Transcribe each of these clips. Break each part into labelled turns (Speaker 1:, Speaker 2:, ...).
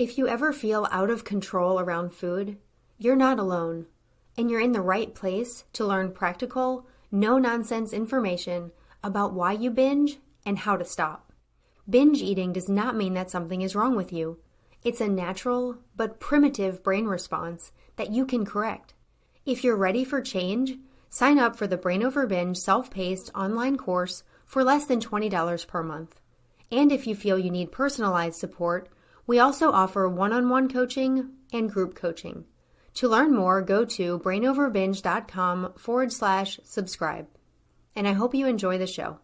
Speaker 1: If you ever feel out of control around food, you're not alone, and you're in the right place to learn practical, no-nonsense information about why you binge and how to stop. Binge eating does not mean that something is wrong with you. It's a natural but primitive brain response that you can correct. If you're ready for change, sign up for the Brain Over Binge self-paced online course for less than $20 per month. And if you feel you need personalized support, we also offer one-on-one coaching and group coaching. To learn more, go to brainoverbinge.com/subscribe. And I hope you enjoy the show.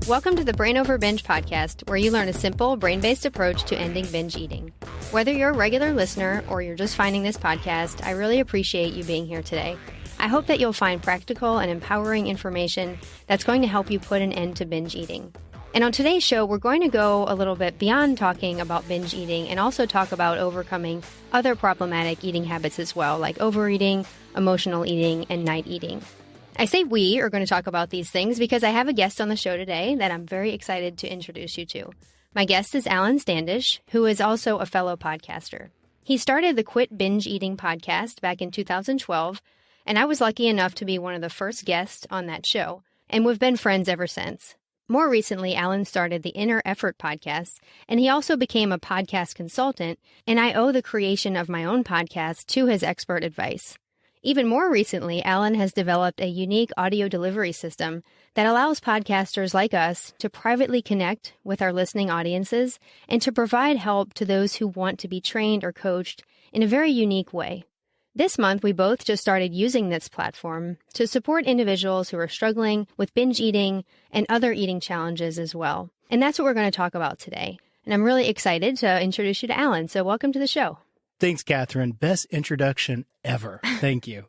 Speaker 1: Welcome to the Brain Over Binge podcast, where you learn a simple, brain-based approach to ending binge eating. Whether you're a regular listener or you're just finding this podcast, I really appreciate you being here today. I hope that you'll find practical and empowering information that's going to help you put an end to binge eating. And on today's show, we're going to go a little bit beyond talking about binge eating and also talk about overcoming other problematic eating habits as well, like overeating, emotional eating, and night eating. I say we are going to talk about these things because I have a guest on the show today that I'm very excited to introduce you to. My guest is Alen Standish, who is also a fellow podcaster. He started the Quit Binge Eating podcast back in 2012, and I was lucky enough to be one of the first guests on that show, and we've been friends ever since. More recently, Alen started the Inner Effort podcast, and he also became a podcast consultant, and I owe the creation of my own podcast to his expert advice. Even more recently, Alen has developed a unique audio delivery system that allows podcasters like us to privately connect with our listening audiences and to provide help to those who want to be trained or coached in a very unique way. This month, we both just started using this platform to support individuals who are struggling with binge eating and other eating challenges as well. And that's what we're going to talk about today. And I'm really excited to introduce you to Alen. So welcome to the show.
Speaker 2: Thanks, Kathryn. Best introduction ever. Thank you.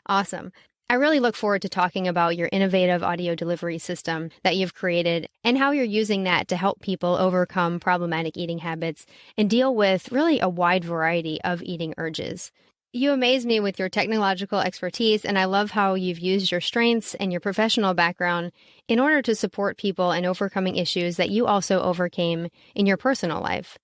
Speaker 1: Awesome. I really look forward to talking about your innovative audio delivery system that you've created and how you're using that to help people overcome problematic eating habits and deal with really a wide variety of eating urges. You amaze me with your technological expertise, and I love how you've used your strengths and your professional background in order to support people in overcoming issues that you also overcame in your personal life.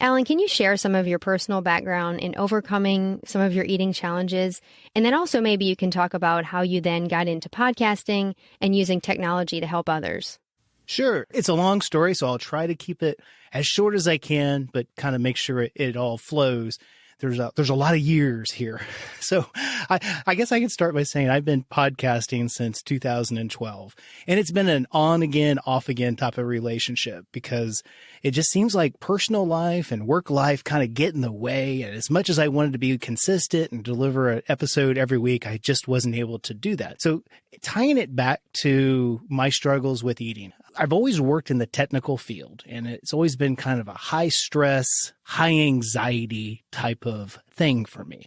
Speaker 1: Alen, can you share some of your personal background in overcoming some of your eating challenges? And then also maybe you can talk about how you then got into podcasting and using technology to help others.
Speaker 2: Sure. It's a long story, so I'll try to keep it as short as I can, but kind of make sure it all flows. There's a lot of years here. So I guess I could start by saying I've been podcasting since 2012, and it's been an on again, off again type of relationship because it just seems like personal life and work life kind of get in the way. And as much as I wanted to be consistent and deliver an episode every week, I just wasn't able to do that. So tying it back to my struggles with eating, I've always worked in the technical field, and it's always been kind of a high stress, high anxiety type of thing for me,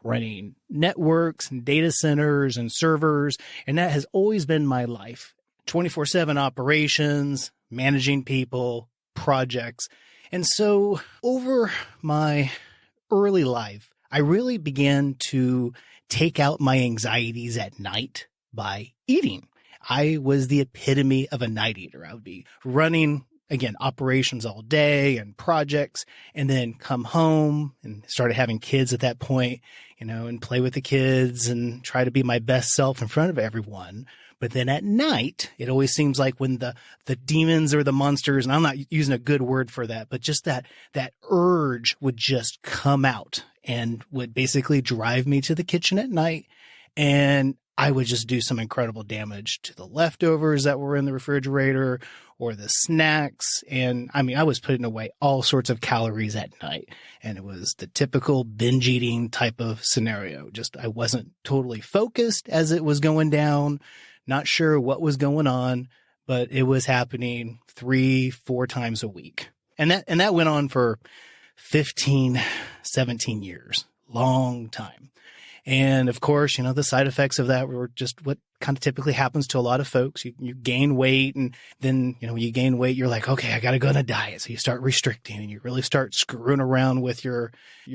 Speaker 2: running networks and data centers and servers. And that has always been my life. 24/7 operations, managing people, projects. And so over my early life, I really began to take out my anxieties at night by eating. I was the epitome of a night eater. I would be running, again, operations all day and projects, and then come home and started having kids at that point, and play with the kids and try to be my best self in front of everyone. But then at night, it always seems like when the demons or the monsters, and I'm not using a good word for that, but just that urge would just come out and would basically drive me to the kitchen at night. And I would just do some incredible damage to the leftovers that were in the refrigerator or the snacks. And I was putting away all sorts of calories at night. And it was the typical binge eating type of scenario. Just I wasn't totally focused as it was going down, not sure what was going on, but it was happening 3-4 times a week. And that went on for 15, 17 years, long time. And of course, the side effects of that were just what kind of typically happens to a lot of folks. You gain weight, and then, when you gain weight, you're like, okay, I got to go on a diet. So you start restricting, and you really start screwing around with your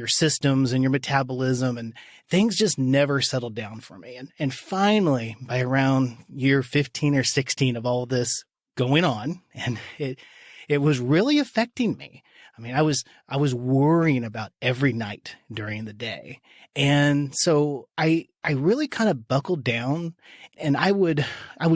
Speaker 2: systems and your metabolism, and things just never settled down for me. And finally, by around year 15 or 16 of all this going on, and it was really affecting me. I mean, I was worrying about every night during the day. And so I really kind of buckled down, and I would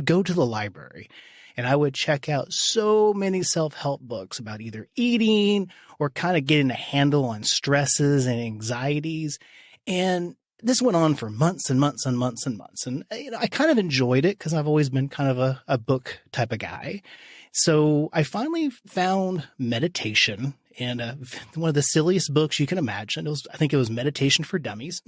Speaker 2: go to the library, and I would check out so many self-help books about either eating or kind of getting a handle on stresses and anxieties. And this went on for months and months and months and months. And, I kind of enjoyed it because I've always been kind of a book type of guy. So I finally found meditation in one of the silliest books you can imagine. I think it was Meditation for Dummies.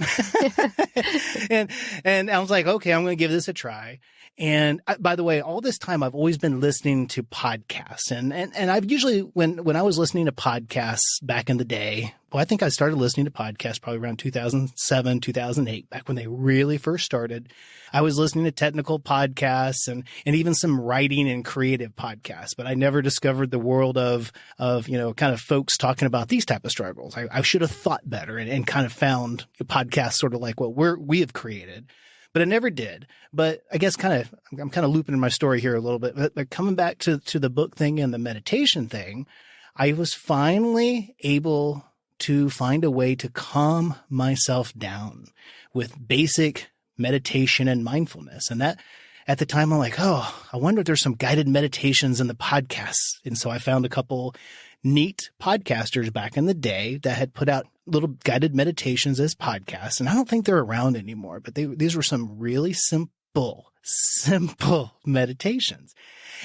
Speaker 2: and I was like, okay, I'm going to give this a try. And by the way, all this time I've always been listening to podcasts, and I've usually, when I was listening to podcasts back in the day, well, I think I started listening to podcasts probably around 2007, 2008, back when they really first started. I was listening to technical podcasts and even some writing and creative podcasts, but I never discovered the world of kind of folks talking about these type of struggles. I should have thought better and kind of found podcasts sort of like what we have created. But I never did. But I guess I'm kind of looping in my story here a little bit. But coming back to the book thing and the meditation thing, I was finally able to find a way to calm myself down with basic meditation and mindfulness. And that, at the time, I'm like, oh, I wonder if there's some guided meditations in the podcasts. And so I found a couple neat podcasters back in the day that had put out little guided meditations as podcasts. And I don't think they're around anymore, but these were some really simple meditations.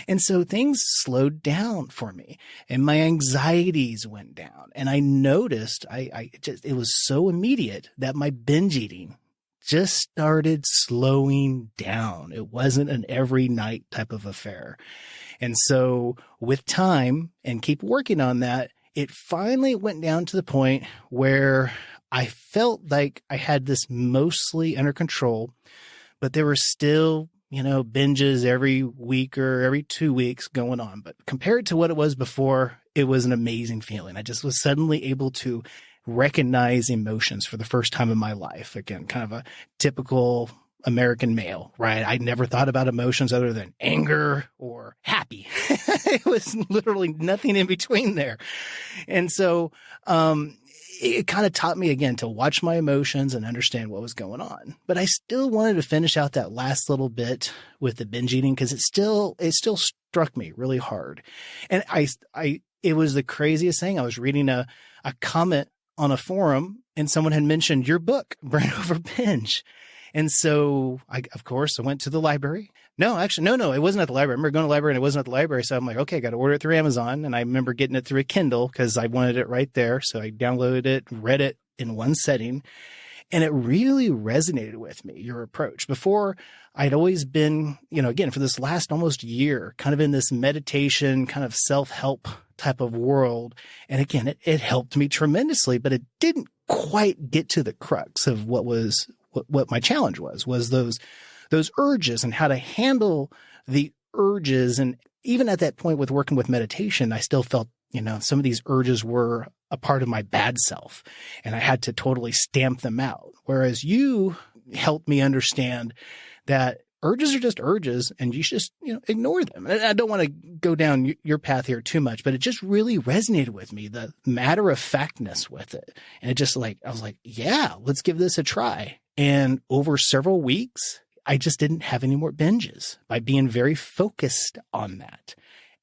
Speaker 2: And so things slowed down for me, and my anxieties went down. And I noticed it was so immediate that my binge eating just started slowing down. It wasn't an every night type of affair. And so with time and keep working on that, it finally went down to the point where I felt like I had this mostly under control, but there were still, binges every week or every 2 weeks going on. But compared to what it was before, it was an amazing feeling. I just was suddenly able to recognize emotions for the first time in my life. Again, kind of a typical American male, right? I never thought about emotions other than anger or happy. It was literally nothing in between there. And so, it kind of taught me again to watch my emotions and understand what was going on. But I still wanted to finish out that last little bit with the binge eating because it still struck me really hard. And it was the craziest thing. I was reading a comment on a forum, and someone had mentioned your book, Brain Over Binge. And so I went to the library. No, it wasn't at the library. I remember going to the library and it wasn't at the library. So I'm like, okay, I got to order it through Amazon. And I remember getting it through a Kindle because I wanted it right there. So I downloaded it, read it in one setting, and it really resonated with me, your approach. Before, I'd always been, again, for this last almost year, kind of in this meditation, kind of self-help type of world. And again, it helped me tremendously, but it didn't quite get to the crux of what my challenge was those urges and how to handle the urges. And even at that point with working with meditation, I still felt, some of these urges were a part of my bad self, and I had to totally stamp them out. Whereas you helped me understand that urges are just urges, and you should just, ignore them. And I don't want to go down your path here too much, but it just really resonated with me, the matter of factness with it. And it just I was like, yeah, let's give this a try. And over several weeks, I just didn't have any more binges by being very focused on that.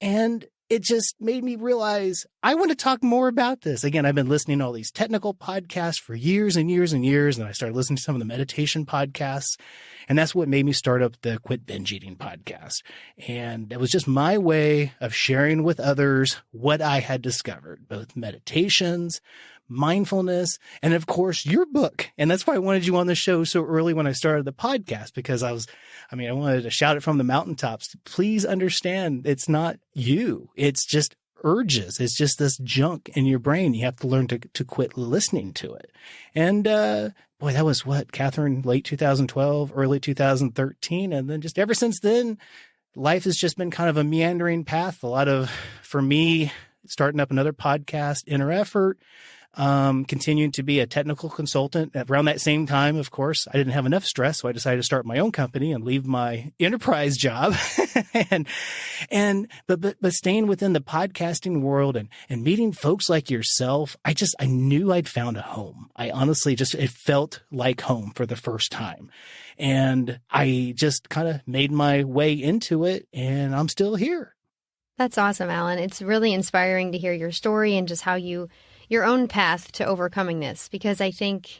Speaker 2: And it just made me realize I want to talk more about this. Again, I've been listening to all these technical podcasts for years and years and years. And I started listening to some of the meditation podcasts. And that's what made me start up the Quit Binge Eating podcast. And it was just my way of sharing with others what I had discovered, both meditations, mindfulness, and of course, your book. And that's why I wanted you on the show so early when I started the podcast, because I wanted to shout it from the mountaintops. Please understand, it's not you. It's just urges. It's just this junk in your brain. You have to learn to quit listening to it. And, boy, that was what, Kathryn, late 2012, early 2013. And then just ever since then, life has just been kind of a meandering path. A lot of, for me, starting up another podcast, Inner Effort, continuing to be a technical consultant. Around that same time, of course, I didn't have enough stress, so I decided to start my own company and leave my enterprise job. But staying within the podcasting world and meeting folks like yourself, I knew I'd found a home. I honestly it felt like home for the first time. And I just kind of made my way into it, and I'm still here.
Speaker 1: That's awesome, Alen. It's really inspiring to hear your story and just how your own path to overcoming this, because I think,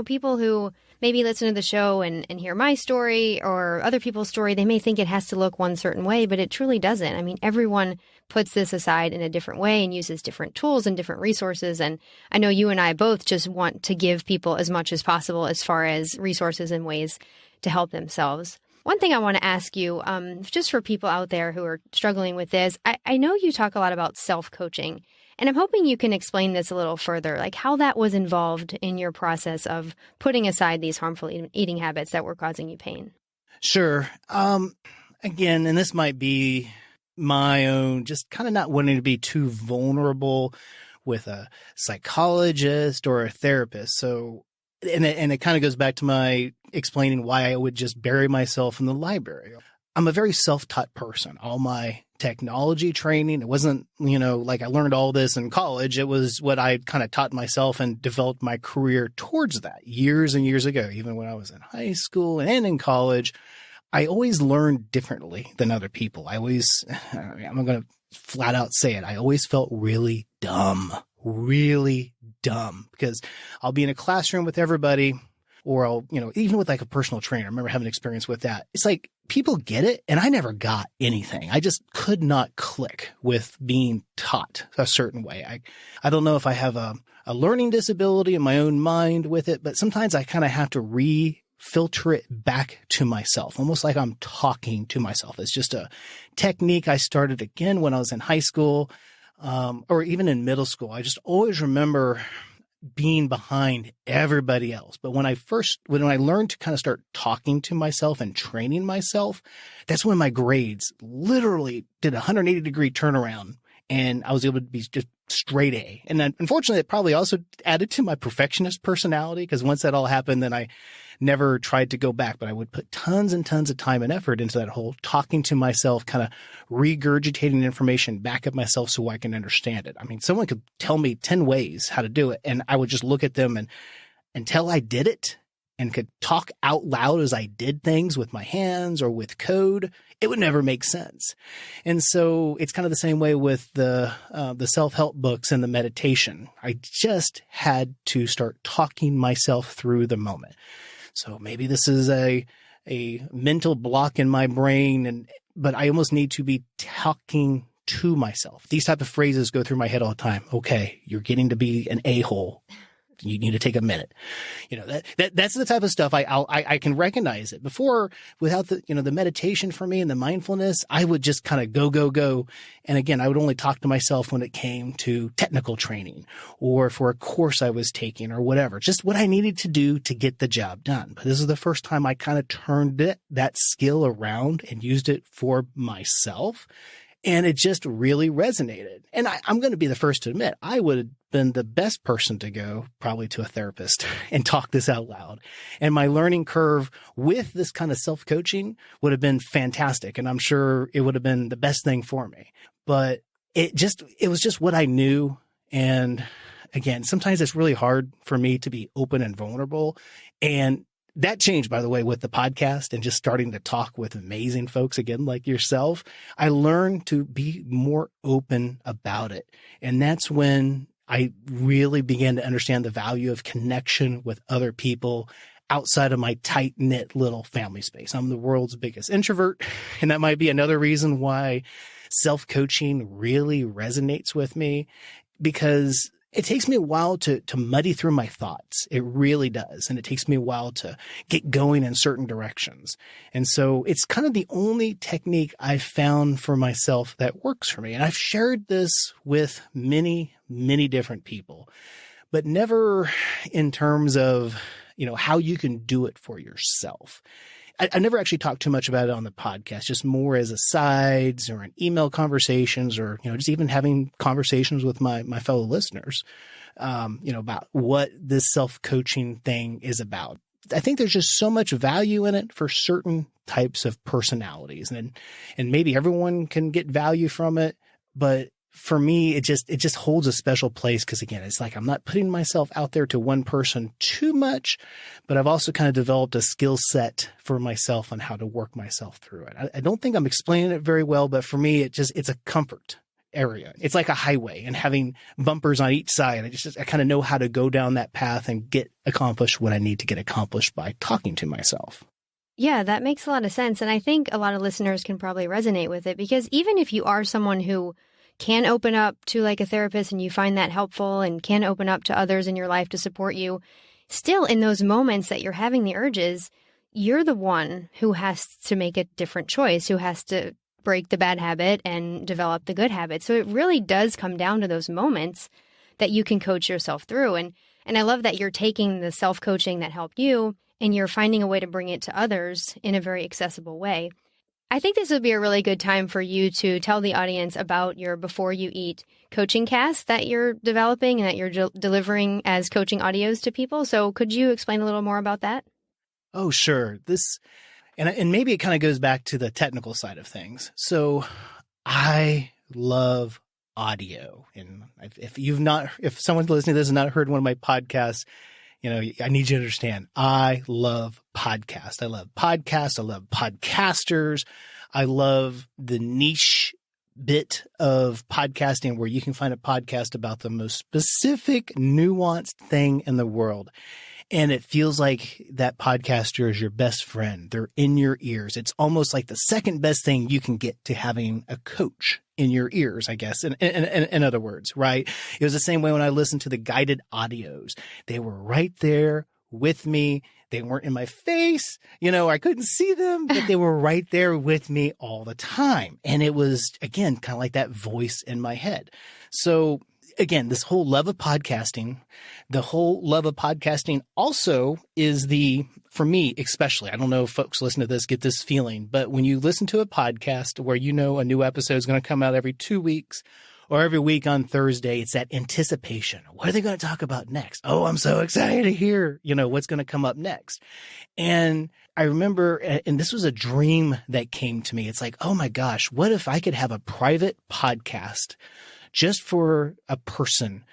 Speaker 1: people who maybe listen to the show and hear my story or other people's story, they may think it has to look one certain way, but it truly doesn't. I mean, everyone puts this aside in a different way and uses different tools and different resources. And I know you and I both just want to give people as much as possible as far as resources and ways to help themselves. One thing I want to ask you, just for people out there who are struggling with this, I know you talk a lot about self-coaching. And I'm hoping you can explain this a little further, like how that was involved in your process of putting aside these harmful eating habits that were causing you pain.
Speaker 2: Sure. Again, and this might be my own, just kind of not wanting to be too vulnerable with a psychologist or a therapist. So, and it kind of goes back to my explaining why I would just bury myself in the library. I'm a very self-taught person. All my technology training, it wasn't, like I learned all this in college. It was what I kind of taught myself and developed my career towards that years and years ago. Even when I was in high school and in college, I always learned differently than other people. I'm going to flat out say it. I always felt really dumb, because I'll be in a classroom with everybody, or I'll, even with like a personal trainer. I remember having an experience with that. It's like people get it, and I never got anything. I just could not click with being taught a certain way. I don't know if I have a learning disability in my own mind with it, but sometimes I kind of have to filter it back to myself, almost like I'm talking to myself. It's just a technique I started again when I was in high school, or even in middle school. I just always remember being behind everybody else. But when I learned to kind of start talking to myself and training myself, that's when my grades literally did a 180-degree turnaround, and I was able to be just straight A. And then, unfortunately, it probably also added to my perfectionist personality, because once that all happened, then I never tried to go back. But I would put tons and tons of time and effort into that whole talking to myself, kind of regurgitating information back at myself so I can understand it. I mean, someone could tell me 10 ways how to do it, and I would just look at them, and until I did it and could talk out loud as I did things with my hands or with code, it would never make sense. And so it's kind of the same way with the self-help books and the meditation. I just had to start talking myself through the moment. So maybe this is a mental block in my brain, but I almost need to be talking to myself. These type of phrases go through my head all the time. Okay, you're getting to be an a-hole. You need to take a minute. That's the type of stuff I can recognize it. Before, without the meditation for me and the mindfulness, I would just kind of go. And again, I would only talk to myself when it came to technical training or for a course I was taking or whatever, just what I needed to do to get the job done. But this is the first time I kind of turned that skill around and used it for myself. And it just really resonated. And I'm going to be the first to admit, I would have been the best person to go probably to a therapist and talk this out loud. And my learning curve with this kind of self-coaching would have been fantastic. And I'm sure it would have been the best thing for me. But it was just what I knew. And again, sometimes it's really hard for me to be open and vulnerable. And that changed, by the way, with the podcast and just starting to talk with amazing folks again, like yourself. I learned to be more open about it. And that's when I really began to understand the value of connection with other people outside of my tight-knit little family space. I'm the world's biggest introvert, and that might be another reason why self-coaching really resonates with me, because it takes me a while to muddy through my thoughts. It really does. And it takes me a while to get going in certain directions. And so it's kind of the only technique I've found for myself that works for me. And I've shared this with many, many different people, but never in terms of, how you can do it for yourself. I never actually talked too much about it on the podcast, just more as asides or in email conversations or, just even having conversations with my fellow listeners, about what this self-coaching thing is about. I think there's just so much value in it for certain types of personalities, and maybe everyone can get value from it, but for me, it just holds a special place because, again, it's like I'm not putting myself out there to one person too much, but I've also kind of developed a skill set for myself on how to work myself through it. I don't think I'm explaining it very well, but for me, it's a comfort area. It's like a highway and having bumpers on each side. I kind of know how to go down that path and get accomplished what I need to get accomplished by talking to myself.
Speaker 1: Yeah, that makes a lot of sense. And I think a lot of listeners can probably resonate with it because even if you are someone who can open up to like a therapist and you find that helpful and can open up to others in your life to support you, still in those moments that you're having the urges, you're the one who has to make a different choice, who has to break the bad habit and develop the good habit. So it really does come down to those moments that you can coach yourself through. And I love that you're taking the self-coaching that helped you and you're finding a way to bring it to others in a very accessible way. I think this would be a really good time for you to tell the audience about your Before You Eat coaching cast that you're developing and that you're delivering as coaching audios to people. So could you explain a little more about that?
Speaker 2: Oh, sure. And maybe it kind of goes back to the technical side of things. So I love audio. And if someone's listening to this and not heard one of my podcasts, I need you to understand, I love podcasts. I love podcasts. I love podcasters. I love the niche bit of podcasting where you can find a podcast about the most specific, nuanced thing in the world. And it feels like that podcaster is your best friend. They're in your ears. It's almost like the second best thing you can get to having a coach in your ears, I guess, in other words, right? It was the same way when I listened to the guided audios. They were right there with me. They weren't in my face. I couldn't see them, but they were right there with me all the time. And it was, again, kind of like that voice in my head. So again, this whole love of podcasting, also is for me especially, I don't know if folks listen to this, get this feeling, but when you listen to a podcast where a new episode is going to come out every 2 weeks or every week on Thursday, it's that anticipation. What are they going to talk about next? Oh, I'm so excited to hear, what's going to come up next. And I remember, and this was a dream that came to me. It's like, oh my gosh, what if I could have a private podcast just for a person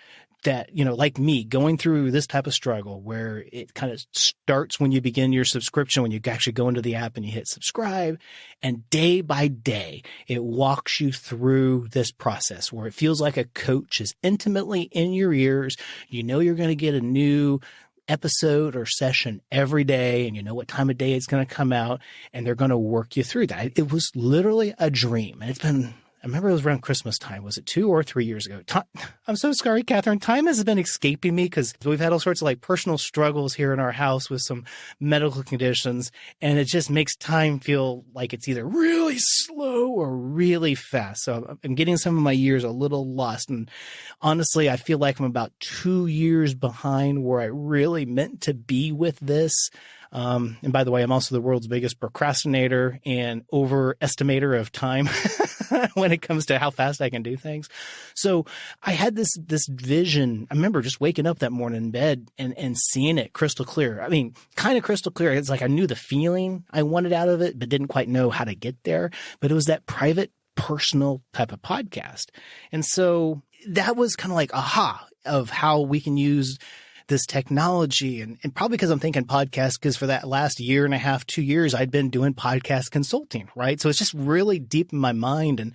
Speaker 2: that, like me, going through this type of struggle where it kind of starts when you begin your subscription, when you actually go into the app and you hit subscribe, and day by day, it walks you through this process where it feels like a coach is intimately in your ears. You're going to get a new episode or session every day, and you know what time of day it's going to come out, and they're going to work you through that. It was literally a dream, and I remember it was around Christmas time. Was it 2 or 3 years ago? I'm so sorry, Kathryn. Time has been escaping me because we've had all sorts of personal struggles here in our house with some medical conditions. And it just makes time feel like it's either really slow or really fast. So I'm getting some of my years a little lost. And honestly, I feel like I'm about 2 years behind where I really meant to be with this. And by the way, I'm also the world's biggest procrastinator and overestimator of time when it comes to how fast I can do things. So I had this vision. I remember just waking up that morning in bed and seeing it crystal clear. I mean, kind of crystal clear. It's like I knew the feeling I wanted out of it, but didn't quite know how to get there. But it was that private, personal type of podcast. And so that was kind of like aha of how we can use this technology. And probably because I'm thinking podcast, because for that last year and a half, 2 years, I'd been doing podcast consulting, right? So it's just really deep in my mind. And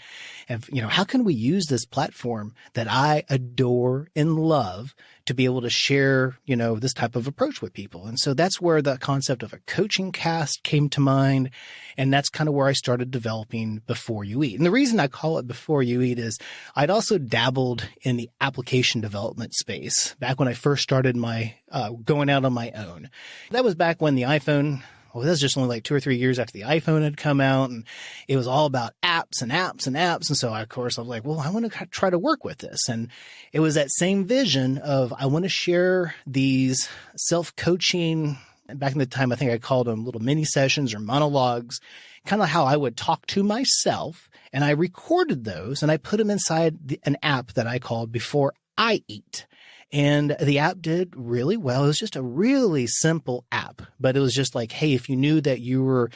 Speaker 2: how can we use this platform that I adore and love to be able to share, this type of approach with people? And so that's where the concept of a coaching cast came to mind. And that's kind of where I started developing Before You Eat. And the reason I call it Before You Eat is I'd also dabbled in the application development space back when I first started my going out on my own. That was back when the iPhone, that was just only like 2 or 3 years after the iPhone had come out, and it was all about apps and apps and apps. And so, of course, I was like, well, I want to try to work with this. And it was that same vision of I want to share these self-coaching. Back in the time, I think I called them little mini sessions or monologues, kind of how I would talk to myself. And I recorded those and I put them inside an app that I called Before I Eat. And the app did really well. It was just a really simple app, but it was just like, hey, if you knew that you were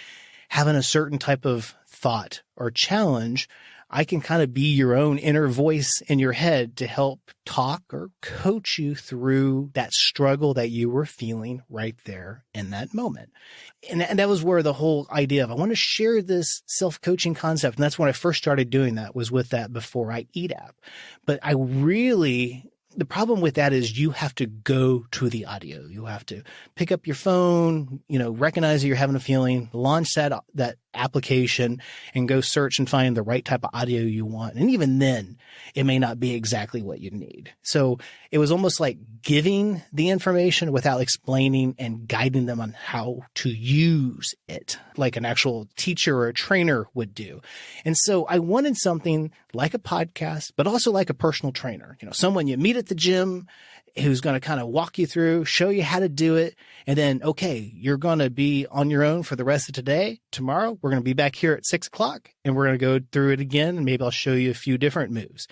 Speaker 2: having a certain type of thought or challenge, I can kind of be your own inner voice in your head to help talk or coach you through that struggle that you were feeling right there in that moment. And that was where the whole idea of I want to share this self-coaching concept. And that's when I first started doing that, was with that Before I Eat app. But the problem with that is you have to go to the audio. You have to pick up your phone, recognize that you're having a feeling, launch that application and go search and find the right type of audio you want. And even then, it may not be exactly what you need. So it was almost like giving the information without explaining and guiding them on how to use it, like an actual teacher or a trainer would do. And so I wanted something like a podcast, but also like a personal trainer, someone you meet at the gym who's going to kind of walk you through, show you how to do it. And then, okay, you're going to be on your own for the rest of today. Tomorrow, we're going to be back here at 6:00 and we're going to go through it again. And maybe I'll show you a few different moves.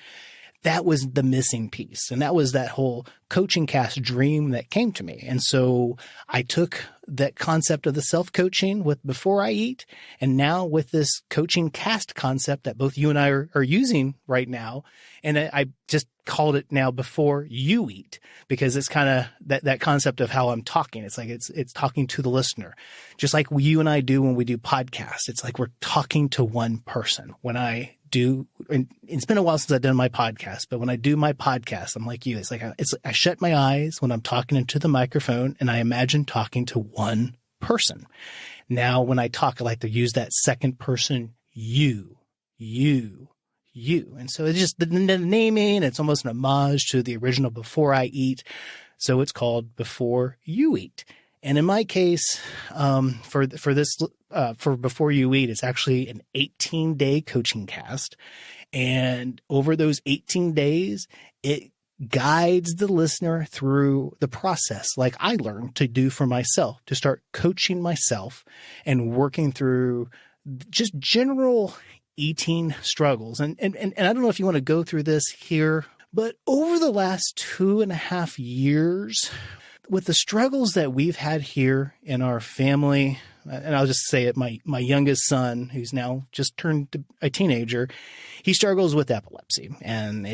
Speaker 2: That was the missing piece. And that was that whole coaching cast dream that came to me. And so I took that concept of the self-coaching with Before I Eat, and now with this coaching cast concept that both you and I are using right now. And I just called it now Before You Eat, because it's kind of that concept of how I'm talking. It's like it's talking to the listener, just like you and I do when we do podcasts. It's like we're talking to one person. When I do, and it's been a while since I've done my podcast, but when I do my podcast, I'm like you. It's like I shut my eyes when I'm talking into the microphone and I imagine talking to one person. Now, when I talk, I like to use that second person, you. And so it's just the naming, it's almost an homage to the original Before I Eat. So it's called Before You Eat. And in my case, for Before You Eat, it's actually an 18-day coaching cast. And over those 18 days, it guides the listener through the process, like I learned to do for myself, to start coaching myself and working through just general eating struggles. And I don't know if you want to go through this here, but over the last 2.5 years, with the struggles that we've had here in our family, and I'll just say it, my youngest son, who's now just turned a teenager, he struggles with epilepsy. And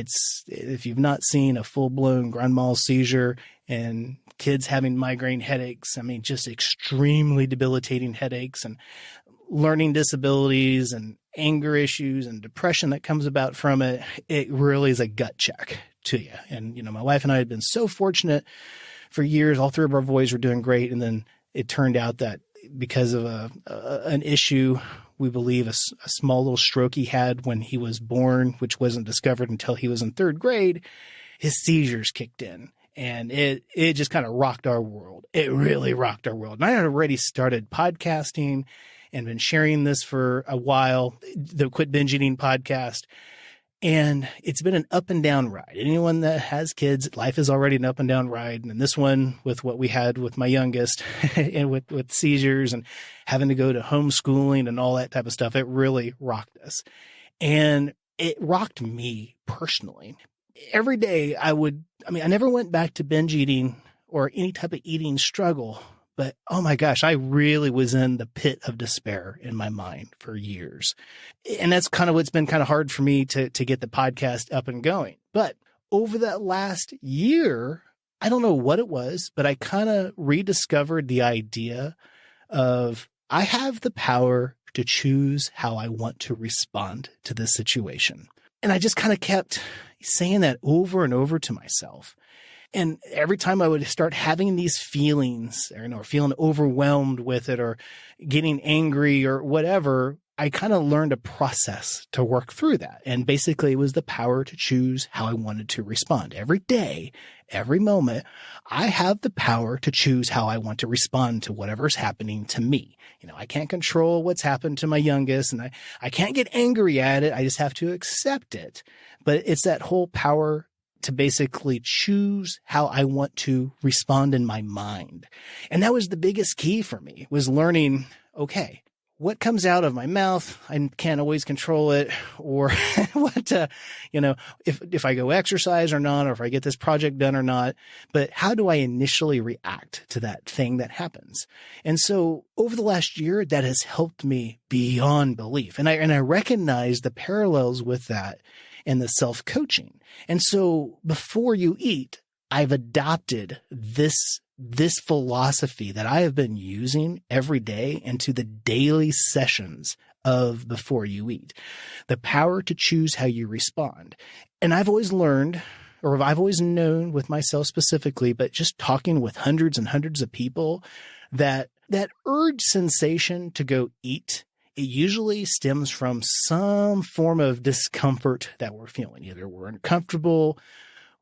Speaker 2: if you've not seen a full-blown grand mal seizure and kids having migraine headaches, just extremely debilitating headaches and learning disabilities and anger issues and depression that comes about from it, it really is a gut check to you. And, my wife and I had been so fortunate for years. All three of our boys were doing great. And then it turned out that because of an issue, we believe a small little stroke he had when he was born, which wasn't discovered until he was in 3rd grade, his seizures kicked in. And it just kind of rocked our world. It really rocked our world. And I had already started podcasting and been sharing this for a while, the Quit Binge Eating podcast. And it's been an up and down ride. Anyone that has kids, life is already an up and down ride. And this one, with what we had with my youngest and with seizures and having to go to homeschooling and all that type of stuff, it really rocked us. And it rocked me personally. Every day I never went back to binge eating or any type of eating struggle. But, oh my gosh, I really was in the pit of despair in my mind for years. And that's kind of what's been kind of hard for me to get the podcast up and going. But over that last year, I don't know what it was, but I kind of rediscovered the idea of I have the power to choose how I want to respond to this situation. And I just kind of kept saying that over and over to myself. And every time I would start having these feelings or feeling overwhelmed with it or getting angry or whatever, I kind of learned a process to work through that. And basically it was the power to choose how I wanted to respond. Every day, every moment, I have the power to choose how I want to respond to whatever's happening to me. I can't control what's happened to my youngest, and I can't get angry at it. I just have to accept it. But it's that whole power to basically choose how I want to respond in my mind. And that was the biggest key for me, was learning, okay, what comes out of my mouth, I can't always control it, or if I go exercise or not, or if I get this project done or not, but how do I initially react to that thing that happens? And so over the last year, that has helped me beyond belief. And I recognize the parallels with that in the self-coaching. And so before you eat, I've adopted this philosophy that I have been using every day into the daily sessions of Before You Eat. The power to choose how you respond. And I've always learned, or I've always known with myself specifically, but just talking with hundreds and hundreds of people, that urge sensation to go eat, it usually stems from some form of discomfort that we're feeling. Either we're uncomfortable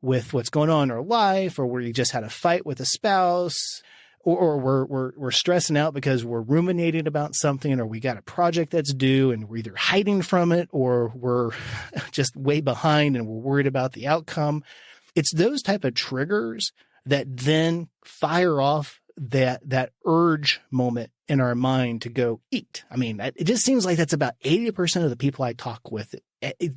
Speaker 2: with what's going on in our life, or we just had a fight with a spouse, or we're stressing out because we're ruminating about something, or we got a project that's due and we're either hiding from it or we're just way behind and we're worried about the outcome. It's those type of triggers that then fire off that urge moment in our mind to go eat. I mean, it just seems like that's about 80% of the people I talk with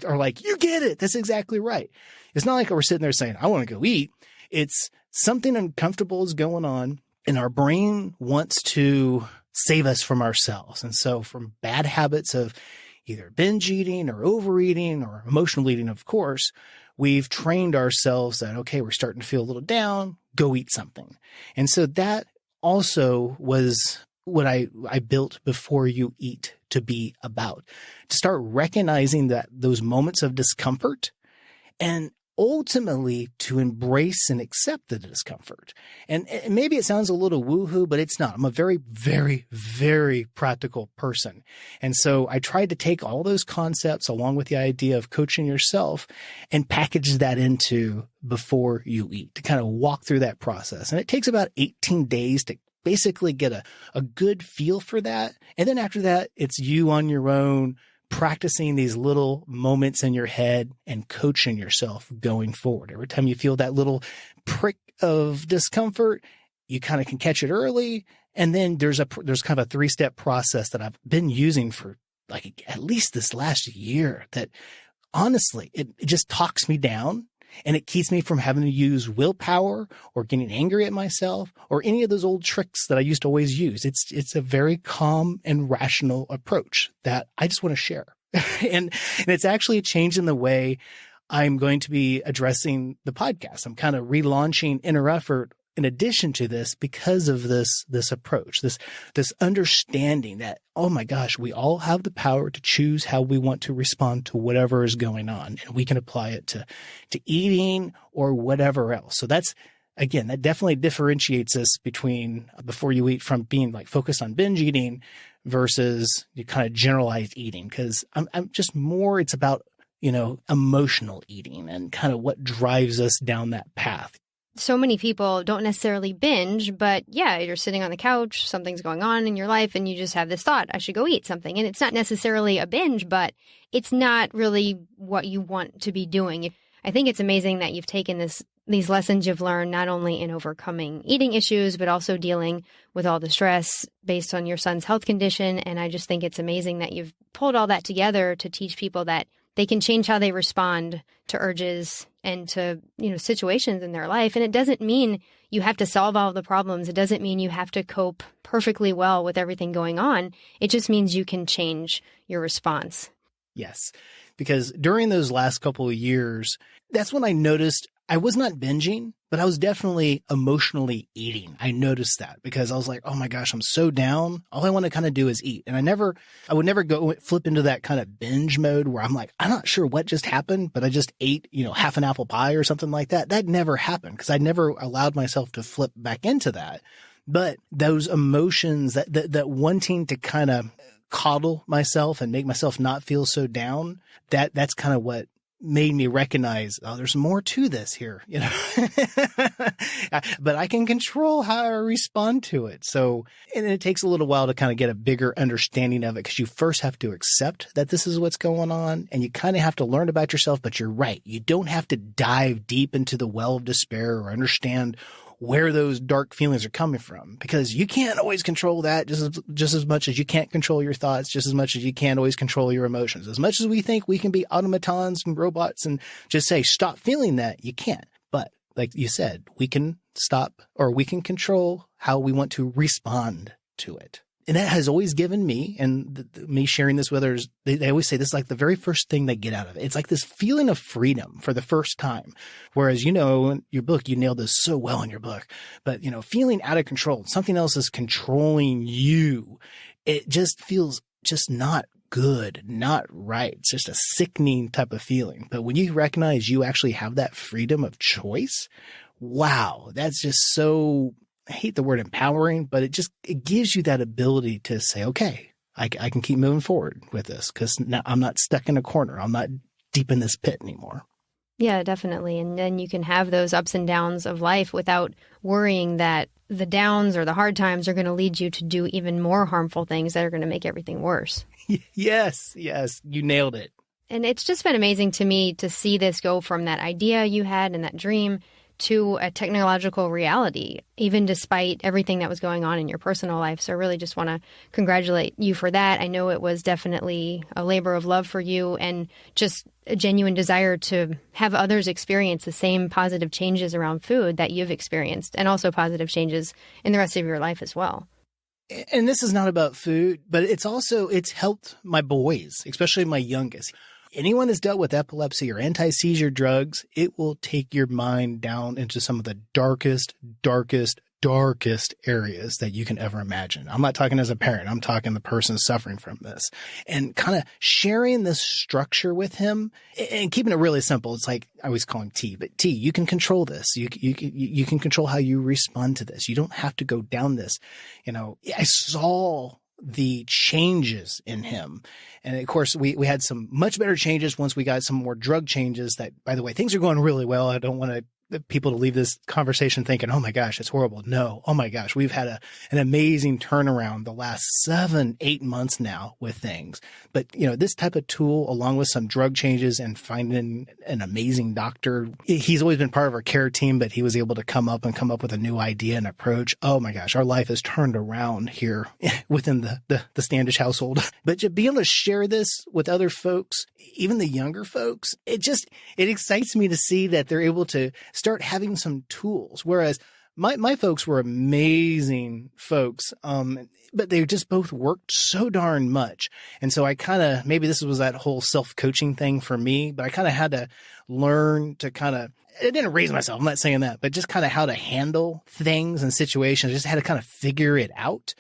Speaker 2: are like, you get it. That's exactly right. It's not like we're sitting there saying, I want to go eat. It's something uncomfortable is going on, and our brain wants to save us from ourselves. And so from bad habits of either binge eating or overeating or emotional eating, of course, we've trained ourselves that, okay, we're starting to feel a little down, go eat something. And so that also was what I built Before You Eat to be about, to start recognizing that those moments of discomfort and ultimately to embrace and accept the discomfort. And maybe it sounds a little woohoo, but it's not. I'm a very, very, very practical person. And so I tried to take all those concepts along with the idea of coaching yourself and package that into Before You Eat, to kind of walk through that process. And it takes about 18 days to basically get a good feel for that. And then after that, it's you on your own, practicing these little moments in your head and coaching yourself going forward. Every time you feel that little prick of discomfort, you kind of can catch it early. And then there's kind of a 3-step process that I've been using for like at least this last year that honestly, it just talks me down. And it keeps me from having to use willpower or getting angry at myself or any of those old tricks that I used to always use. It's a very calm and rational approach that I just want to share. and it's actually changing the way I'm going to be addressing the podcast. I'm kind of relaunching Inner Effort in addition to this because of this approach, this understanding that, oh my gosh, we all have the power to choose how we want to respond to whatever is going on. And we can apply it to eating or whatever else. So that definitely differentiates us between Before You Eat from being like focused on binge eating versus kind of generalized eating. Cause I'm just more, it's about, emotional eating and kind of what drives us down that path.
Speaker 1: So many people don't necessarily binge, but yeah, you're sitting on the couch, something's going on in your life, and you just have this thought, I should go eat something. And it's not necessarily a binge, but it's not really what you want to be doing. I think it's amazing that you've taken these lessons you've learned not only in overcoming eating issues, but also dealing with all the stress based on your son's health condition. And I just think it's amazing that you've pulled all that together to teach people that they can change how they respond to urges and to, situations in their life. And it doesn't mean you have to solve all the problems. It doesn't mean you have to cope perfectly well with everything going on. It just means you can change your response.
Speaker 2: Yes, because during those last couple of years, that's when I noticed I was not binging, but I was definitely emotionally eating. I noticed that because I was like, oh my gosh, I'm so down. All I want to kind of do is eat. And I would never go flip into that kind of binge mode where I'm like, I'm not sure what just happened, but I just ate, half an apple pie or something like that. That never happened because I never allowed myself to flip back into that. But those emotions, that wanting to kind of coddle myself and make myself not feel so down, that's kind of what made me recognize, oh, there's more to this here, but I can control how I respond to it. So, and it takes a little while to kind of get a bigger understanding of it because you first have to accept that this is what's going on and you kind of have to learn about yourself, but you're right. You don't have to dive deep into the well of despair or understand where those dark feelings are coming from, because you can't always control that just as much as you can't control your thoughts, just as much as you can't always control your emotions. As much as we think we can be automatons and robots and just say, stop feeling that, you can't. But like you said, we can stop, or we can control how we want to respond to it. And that has always given me, and me sharing this with others, they always say this is like the very first thing they get out of it. It's like this feeling of freedom for the first time. Whereas, in your book, you nailed this so well in your book, but, feeling out of control, something else is controlling you. It just feels just not good, not right. It's just a sickening type of feeling. But when you recognize you actually have that freedom of choice, wow, that's just so, I hate the word empowering, but it gives you that ability to say, okay, I can keep moving forward with this because now I'm not stuck in a corner. I'm not deep in this pit anymore.
Speaker 1: Yeah, definitely. And then you can have those ups and downs of life without worrying that the downs or the hard times are going to lead you to do even more harmful things that are going to make everything worse.
Speaker 2: Yes, you nailed it.
Speaker 1: And it's just been amazing to me to see this go from that idea you had and that dream to a technological reality, even despite everything that was going on in your personal life. So I really just want to congratulate you for that. I know it was definitely a labor of love for you and just a genuine desire to have others experience the same positive changes around food that you've experienced, and also positive changes in the rest of your life as well.
Speaker 2: And this is not about food, but it's helped my boys, especially my youngest. Anyone that's dealt with epilepsy or anti-seizure drugs, it will take your mind down into some of the darkest areas that you can ever imagine. I'm not talking as a parent. I'm talking the person suffering from this. And kind of sharing this structure with him and keeping it really simple. It's like, I always call him T, but T, you can control this. You can control how you respond to this. You don't have to go down this. I saw the changes in him. And of course, we had some much better changes once we got some more drug changes that, by the way, things are going really well. I don't want people to leave this conversation thinking, oh my gosh, it's horrible. No. Oh my gosh. We've had an amazing turnaround the last 7-8 months now with things. But, this type of tool, along with some drug changes and finding an amazing doctor, he's always been part of our care team, but he was able to come up with a new idea and approach. Oh my gosh, our life has turned around here within the Standish household. But to be able to share this with other folks, even the younger folks, it excites me to see that they're able to start having some tools. Whereas my folks were amazing folks, but they just both worked so darn much. And so I maybe this was that whole self-coaching thing for me, but I kind of had to learn to I didn't raise myself, I'm not saying that, but just kind of how to handle things and situations. I just had to kind of figure it out.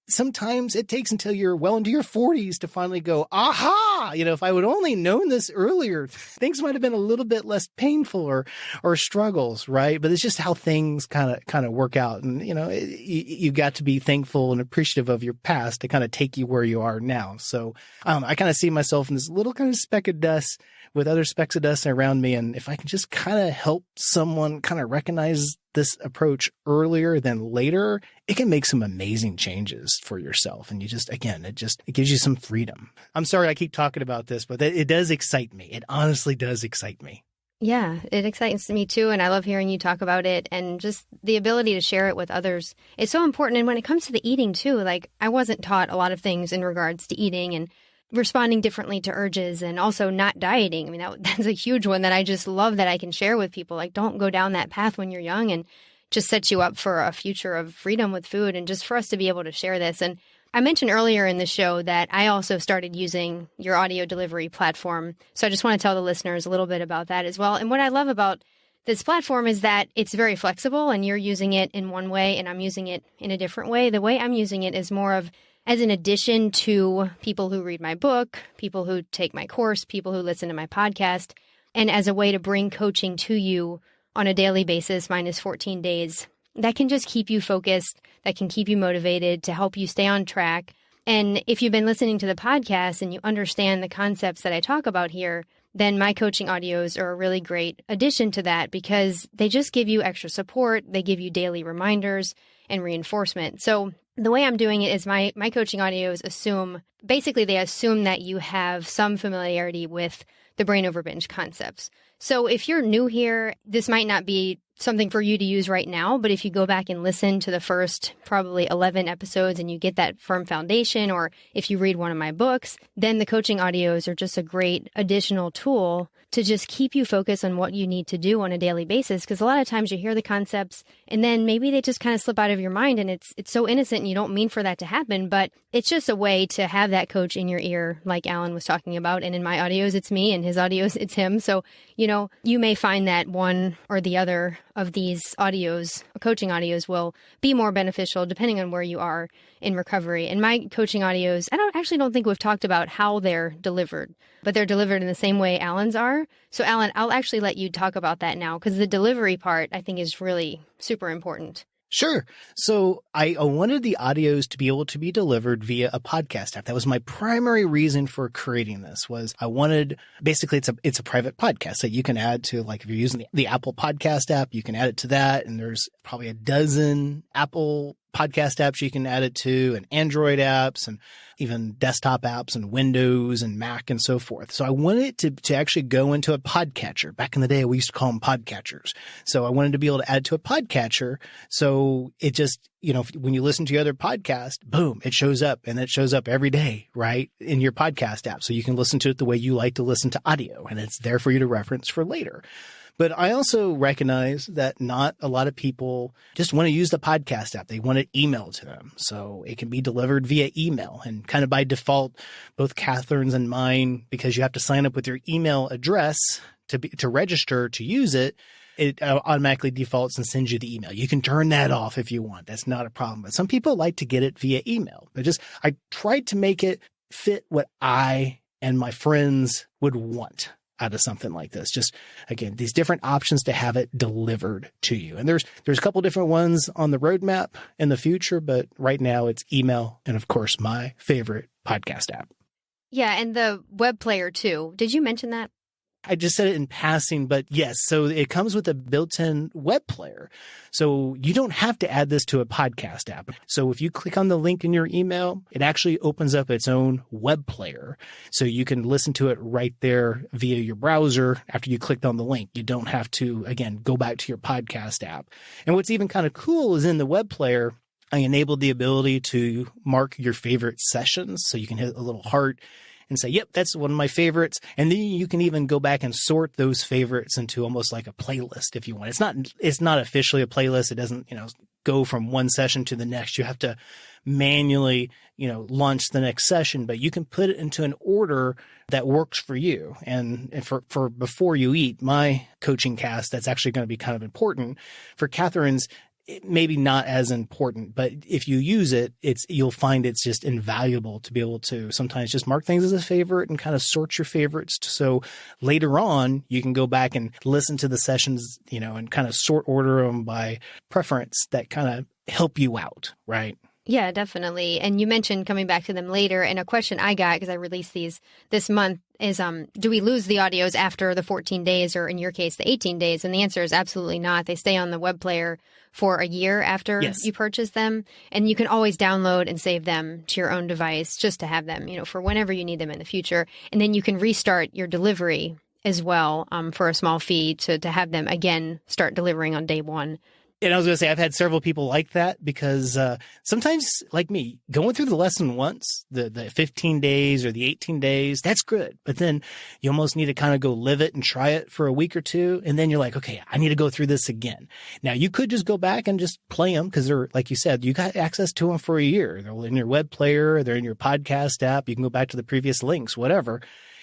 Speaker 2: Sometimes it takes until you're well into your 40s to finally go, aha, if I would only known this earlier, things might have been a little bit less painful or struggles, right? But it's just how things kind of work out. And, you got to be thankful and appreciative of your past to kind of take you where you are now. So I kind of see myself in this little kind of speck of dust with other specks of dust around me. And if I can just kind of help someone kind of recognize this approach earlier than later, it can make some amazing changes for yourself. And it gives you some freedom. I'm sorry I keep talking about this, but it does excite me. It honestly does excite me.
Speaker 1: Yeah, it excites me too. And I love hearing you talk about it, and just the ability to share it with others is so important. And when it comes to the eating too, like I wasn't taught a lot of things in regards to eating and responding differently to urges, and also not dieting. I mean, that's a huge one that I just love that I can share with people. Like, don't go down that path when you're young, and just sets you up for a future of freedom with food, and just for us to be able to share this. And I mentioned earlier in the show that I also started using your audio delivery platform. So I just want to tell the listeners a little bit about that as well. And what I love about this platform is that it's very flexible and you're using it in one way and I'm using it in a different way. The way I'm using it is more of as an addition to people who read my book, people who take my course, people who listen to my podcast, and as a way to bring coaching to you on a daily basis, minus 14 days. That can just keep you focused, that can keep you motivated, to help you stay on track. And if you've been listening to the podcast and you understand the concepts that I talk about here, then my coaching audios are a really great addition to that because they just give you extra support. They give you daily reminders and reinforcement. So the way I'm doing it is my coaching audios assume that you have some familiarity with the brain over binge concepts. So if you're new here, this might not be something for you to use right now, but if you go back and listen to the first probably 11 episodes and you get that firm foundation, or if you read one of my books, then the coaching audios are just a great additional tool to just keep you focused on what you need to do on a daily basis. Because a lot of times you hear the concepts and then maybe they just kind of slip out of your mind and it's so innocent and you don't mean for that to happen, but it's just a way to have that coach in your ear like Alen was talking about. And in my audios, it's me, and his audios, it's him. So, you may find that one or the other of these audios, coaching audios, will be more beneficial depending on where you are in recovery. And my coaching audios, I don't think we've talked about how they're delivered, but they're delivered in the same way Alan's are. So Alen, I'll actually let you talk about that now because the delivery part I think is really super important.
Speaker 2: Sure. So I wanted the audios to be able to be delivered via a podcast app. That was my primary reason for creating this. Was I wanted, basically it's a private podcast that you can add to, like if you're using the Apple podcast app, you can add it to that. And there's probably a dozen Apple podcast apps you can add it to, and Android apps, and even desktop apps, and Windows and Mac and so forth. So I wanted it to actually go into a podcatcher. Back in the day, we used to call them podcatchers. So I wanted to be able to add to a podcatcher. So it just, when you listen to your other podcast, boom, it shows up, and it shows up every day, right, in your podcast app. So you can listen to it the way you like to listen to audio, and it's there for you to reference for later. But I also recognize that not a lot of people just want to use the podcast app. They want it emailed to them. So it can be delivered via email, and kind of by default, both Kathryn's and mine, because you have to sign up with your email address to register to use it. It automatically defaults and sends you the email. You can turn that off if you want. That's not a problem. But some people like to get it via email. I tried to make it fit what I and my friends would want out of something like this. Just, again, these different options to have it delivered to you. And there's a couple different ones on the roadmap in the future, but right now it's email and, of course, my favorite podcast app.
Speaker 1: Yeah, and the web player too. Did you mention that?
Speaker 2: I just said it in passing, but yes. So it comes with a built-in web player. So you don't have to add this to a podcast app. So if you click on the link in your email, it actually opens up its own web player. So you can listen to it right there via your browser after you clicked on the link. You don't have to, again, go back to your podcast app. And what's even kind of cool is in the web player, I enabled the ability to mark your favorite sessions. So you can hit a little heart and say, yep, that's one of my favorites. And then you can even go back and sort those favorites into almost like a playlist if you want. It's not officially a playlist. It doesn't, go from one session to the next. You have to manually, launch the next session, but you can put it into an order that works for you. And for before you eat, my coaching cast, that's actually going to be kind of important. For Kathryn's, maybe not as important, but if you use it, you'll find it's just invaluable to be able to sometimes just mark things as a favorite and kind of sort your favorites. So later on, you can go back and listen to the sessions, and kind of sort order them by preference that kind of help you out, right?
Speaker 1: Yeah, definitely. And you mentioned coming back to them later. And a question I got, because I released these this month, is do we lose the audios after the 14 days, or in your case, the 18 days? And the answer is absolutely not. They stay on the web player for a year after you purchase them. And you can always download and save them to your own device just to have them, for whenever you need them in the future. And then you can restart your delivery as well for a small fee to have them again start delivering on day one.
Speaker 2: And I was going to say, I've had several people like that because sometimes, like me, going through the lesson once, the 15 days or the 18 days, that's good. But then you almost need to kind of go live it and try it for a week or two. And then you're like, okay, I need to go through this again. Now, you could just go back and just play them because they're, like you said, you got access to them for a year. They're in your web player. They're in your podcast app. You can go back to the previous links, whatever.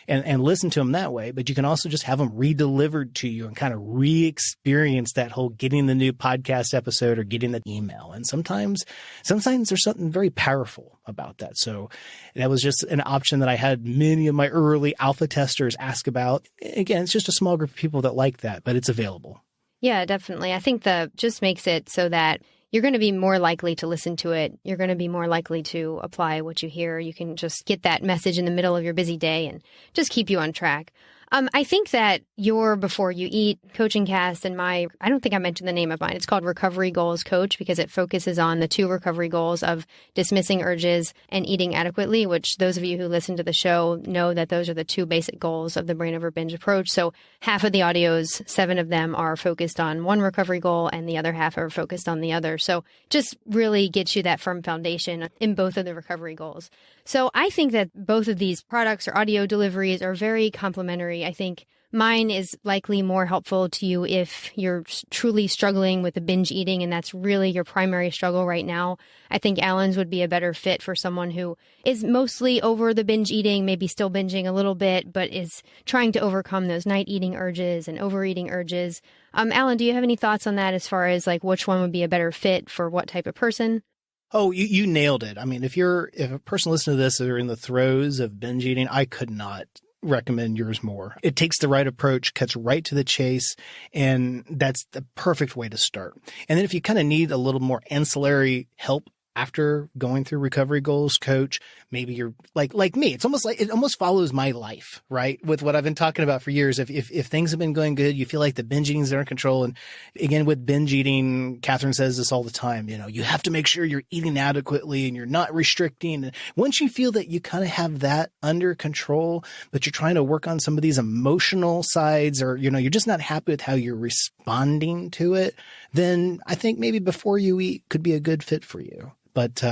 Speaker 2: and listen to them that way. But you can also just have them re-delivered to you and kind of re-experience that whole getting the new podcast episode or getting the email. And sometimes there's something very powerful about that. So that was just an option that I had many of my early alpha testers ask about. Again, it's just a small group of people that like that, but it's available.
Speaker 1: Yeah, definitely. I think that just makes it so that you're going to be more likely to listen to it. You're going to be more likely to apply what you hear. You can just get that message in the middle of your busy day and just keep you on track. I think that your Before You Eat coaching cast and I don't think I mentioned the name of mine. It's called Recovery Goals Coach because it focuses on the 2 recovery goals of dismissing urges and eating adequately, which those of you who listen to the show know that those are the 2 basic goals of the Brain Over Binge approach. So half of the audios, 7 of them are focused on one recovery goal and the other half are focused on the other. So just really gets you that firm foundation in both of the recovery goals. So I think that both of these products or audio deliveries are very complementary. I think mine is likely more helpful to you if you're truly struggling with the binge eating and that's really your primary struggle right now. I think Alan's would be a better fit for someone who is mostly over the binge eating, maybe still binging a little bit, but is trying to overcome those night eating urges and overeating urges. Alan, do you have any thoughts on that as far as like which one would be a better fit for what type of person?
Speaker 2: Oh, you nailed it. I mean, if a person listening to this are in the throes of binge eating, I could not recommend yours more. It takes the right approach, cuts right to the chase, and that's the perfect way to start. And then if you kind of need a little more ancillary help after going through Recovery Goals Coach, maybe you're like me. It's almost like it almost follows my life, right? With what I've been talking about for years. If things have been going good, you feel like the binge eating is under control. And again, with binge eating, Kathryn says this all the time, you have to make sure you're eating adequately and you're not restricting. And once you feel that you kind of have that under control, but you're trying to work on some of these emotional sides or, you're just not happy with how you're responding to it, then I think maybe Before You Eat could be a good fit for you. But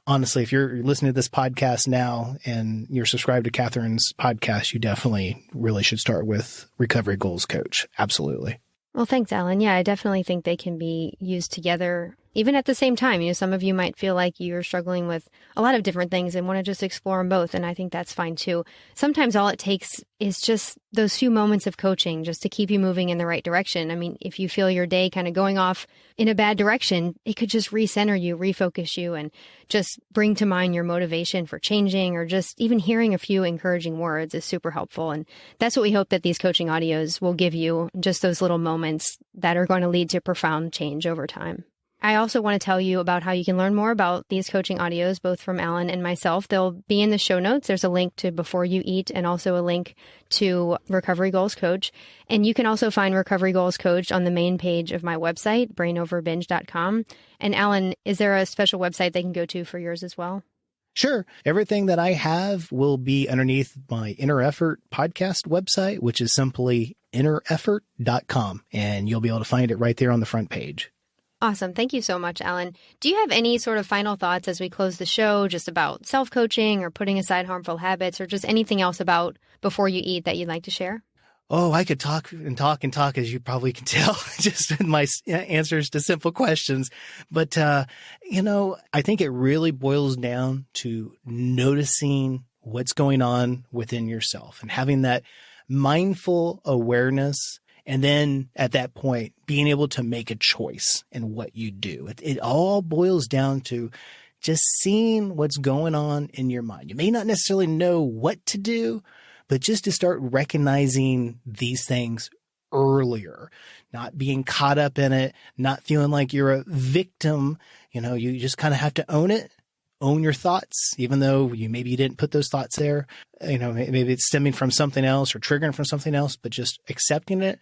Speaker 2: honestly, if you're listening to this podcast now and you're subscribed to Kathryn's podcast, you definitely really should start with Recovery Goals Coach. Absolutely.
Speaker 1: Well, thanks, Alan. Yeah, I definitely think they can be used together, even at the same time. Some of you might feel like you're struggling with a lot of different things and want to just explore them both. And I think that's fine too. Sometimes all it takes is just those few moments of coaching just to keep you moving in the right direction. I mean, if you feel your day kind of going off in a bad direction, it could just recenter you, refocus you, and just bring to mind your motivation for changing, or just even hearing a few encouraging words is super helpful. And that's what we hope that these coaching audios will give you, just those little moments that are going to lead to profound change over time. I also want to tell you about how you can learn more about these coaching audios, both from Alan and myself. They'll be in the show notes. There's a link to Before You Eat and also a link to Recovery Goals Coach. And you can also find Recovery Goals Coach on the main page of my website, brainoverbinge.com. And Alan, is there a special website they can go to for yours as well?
Speaker 2: Sure. Everything that I have will be underneath my Inner Effort podcast website, which is simply innereffort.com. And you'll be able to find it right there on the front page.
Speaker 1: Awesome. Thank you so much, Alan. Do you have any sort of final thoughts as we close the show, just about self-coaching or putting aside harmful habits, or just anything else about Before You Eat that you'd like to share?
Speaker 2: Oh, I could talk and talk and talk, as you probably can tell, just in my answers to simple questions. But, I think it really boils down to noticing what's going on within yourself and having that mindful awareness. And then at that point, being able to make a choice in what you do. It all boils down to just seeing what's going on in your mind. You may not necessarily know what to do, but just to start recognizing these things earlier, not being caught up in it, not feeling like you're a victim. You just kind of have to own it. Own your thoughts, even though maybe you didn't put those thoughts there. Maybe it's stemming from something else or triggering from something else, but just accepting it,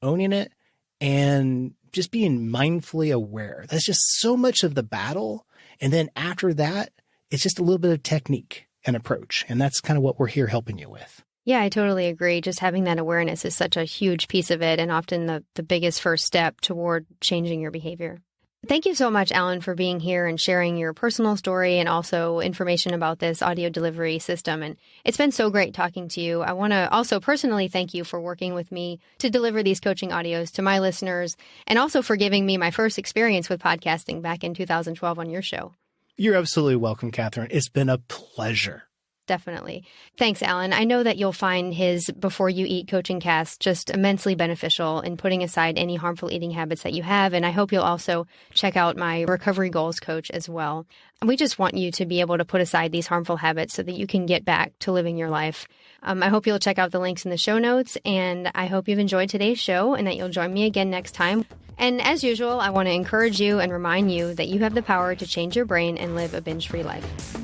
Speaker 2: owning it, and just being mindfully aware. That's just so much of the battle. And then after that, it's just a little bit of technique and approach. And that's kind of what we're here helping you with.
Speaker 1: Yeah, I totally agree. Just having that awareness is such a huge piece of it, and often the biggest first step toward changing your behavior. Thank you so much, Alan, for being here and sharing your personal story and also information about this audio delivery system. And it's been so great talking to you. I want to also personally thank you for working with me to deliver these coaching audios to my listeners, and also for giving me my first experience with podcasting back in 2012 on your show.
Speaker 2: You're absolutely welcome, Kathryn. It's been a pleasure.
Speaker 1: Definitely. Thanks, Alen. I know that you'll find his Before You Eat coaching cast just immensely beneficial in putting aside any harmful eating habits that you have. And I hope you'll also check out my Recovery Goals coach as well. And we just want you to be able to put aside these harmful habits so that you can get back to living your life. I hope you'll check out the links in the show notes. And I hope you've enjoyed today's show and that you'll join me again next time. And as usual, I want to encourage you and remind you that you have the power to change your brain and live a binge-free life.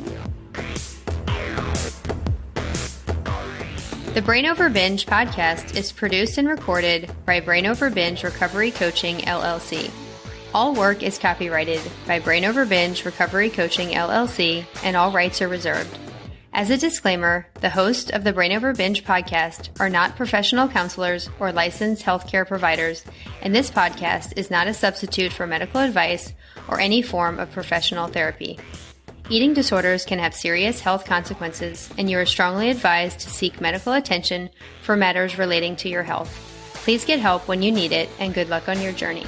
Speaker 1: The Brain Over Binge podcast is produced and recorded by Brain Over Binge Recovery Coaching, LLC. All work is copyrighted by Brain Over Binge Recovery Coaching, LLC, and all rights are reserved. As a disclaimer, the hosts of the Brain Over Binge podcast are not professional counselors or licensed healthcare providers, and this podcast is not a substitute for medical advice or any form of professional therapy. Eating disorders can have serious health consequences, and you are strongly advised to seek medical attention for matters relating to your health. Please get help when you need it, and good luck on your journey.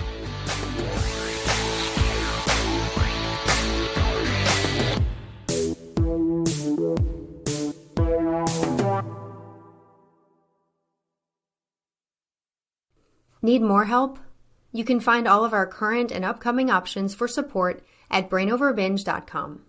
Speaker 1: Need more help? You can find all of our current and upcoming options for support at brainoverbinge.com.